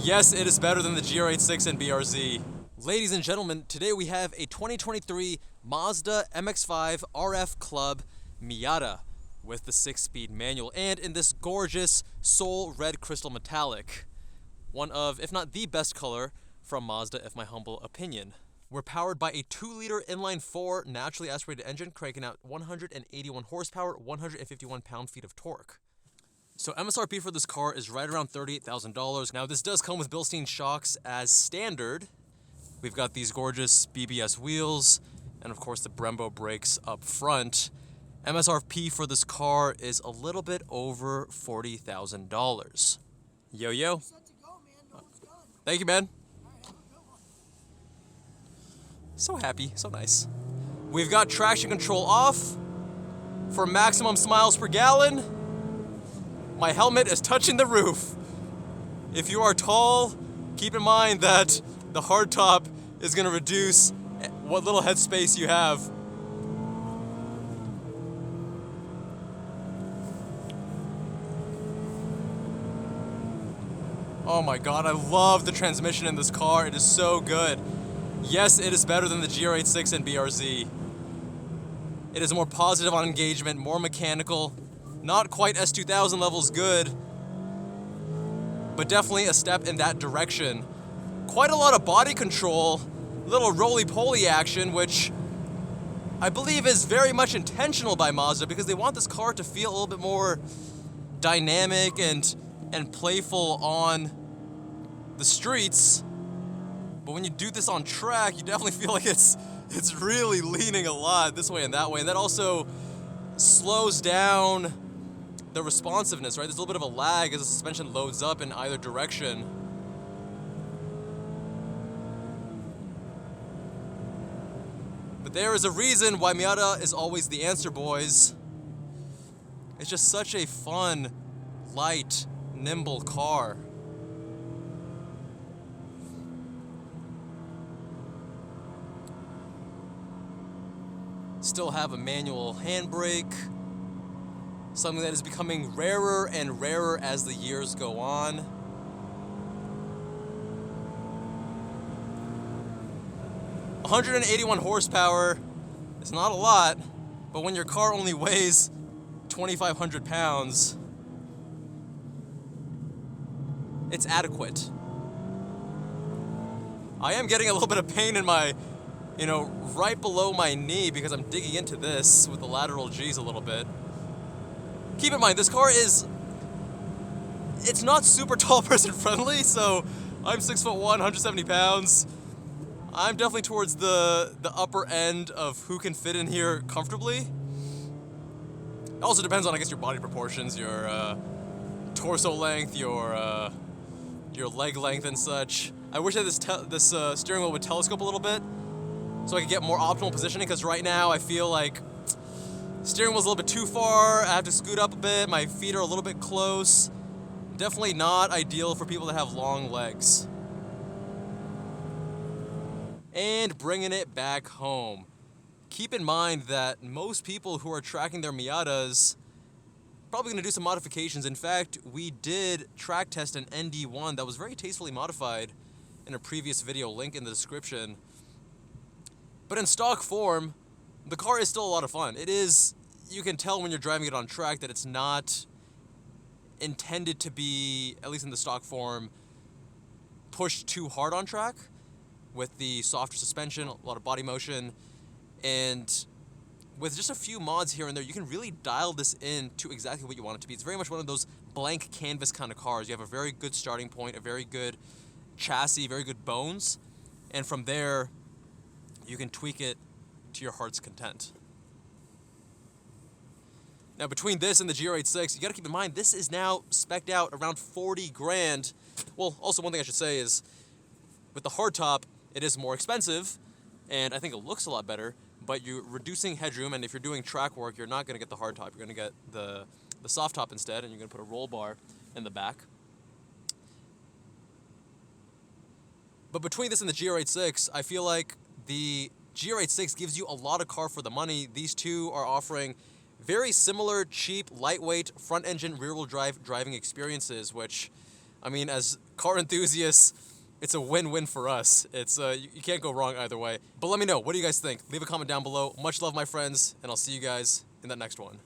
Yes, it is better than the GR86 and BRZ. Ladies and gentlemen, today we have a 2023 Mazda MX-5 RF Club Miata with the 6-speed manual and in this gorgeous soul red crystal metallic. One of, if not the best color from Mazda, if my humble opinion. We're powered by a 2-liter inline-4 naturally aspirated engine cranking out 181 horsepower, 151 pound-feet of torque. So MSRP for this car is right around $38,000. Now this does come with Bilstein shocks as standard. We've got these gorgeous BBS wheels and of course the Brembo brakes up front. MSRP for this car is a little bit over $40,000. Yo, yo. Thank you, man. So happy, so nice. We've got traction control off for maximum miles per gallon. My helmet is touching the roof. If you are tall, keep in mind that the hardtop is going to reduce what little headspace you have. Oh my god, I love the transmission in this car. It is so good. Yes, it is better than the GR86 and BRZ. It is more positive on engagement, more mechanical. Not quite S2000 levels good, but definitely a step in that direction. Quite a lot of body control, little roly-poly action, which I believe is very much intentional by Mazda because they want this car to feel a little bit more dynamic and playful on the streets. But when you do this on track, you definitely feel like it's really leaning a lot this way and that way. And that also slows down the responsiveness, right? There's a little bit of a lag as the suspension loads up in either direction. But there is a reason why Miata is always the answer, boys. It's just such a fun, light, nimble car. Still have a manual handbrake, something that is becoming rarer and rarer as the years go on. "181 horsepower is not a lot, but when your car only weighs 2,500 pounds, it's adequate. I am getting a little bit of pain in my, right below my knee because I'm digging into this with the lateral G's a little bit. Keep in mind, this car it's not super tall person friendly, so I'm 6'1", 170 pounds. I'm definitely towards the upper end of who can fit in here comfortably. It also depends on, I guess, your body proportions, your torso length, your leg length and such. I wish I had this steering wheel would telescope a little bit so I could get more optimal positioning, because right now I feel like steering wheel's a little bit too far. I have to scoot up a bit. My feet are a little bit close. Definitely not ideal for people that have long legs. And bringing it back home. Keep in mind that most people who are tracking their Miatas probably going to do some modifications. In fact, we did track test an ND1 that was very tastefully modified in a previous video, link in the description. But in stock form, the car is still a lot of fun. It is, you can tell when you're driving it on track that it's not intended to be, at least in the stock form, pushed too hard on track with the softer suspension, a lot of body motion, and with just a few mods here and there, you can really dial this in to exactly what you want it to be. It's very much one of those blank canvas kind of cars. You have a very good starting point, a very good chassis, very good bones, and from there, you can tweak it to your heart's content. Now, between this and the GR86, you gotta keep in mind, this is now spec'd out around 40 grand. Well, also one thing I should say is, with the hardtop, it is more expensive, and I think it looks a lot better, but you're reducing headroom, and if you're doing track work, you're not gonna get the hardtop. You're gonna get the soft top instead, and you're gonna put a roll bar in the back. But between this and the GR86, I feel like the GR86 gives you a lot of car for the money. These two are offering very similar, cheap, lightweight, front-engine, rear-wheel drive driving experiences, which I mean, as car enthusiasts, it's a win-win for us. It's you can't go wrong either way. But let me know, what do you guys think? Leave a comment down below. Much love, my friends, and I'll see you guys in that next one.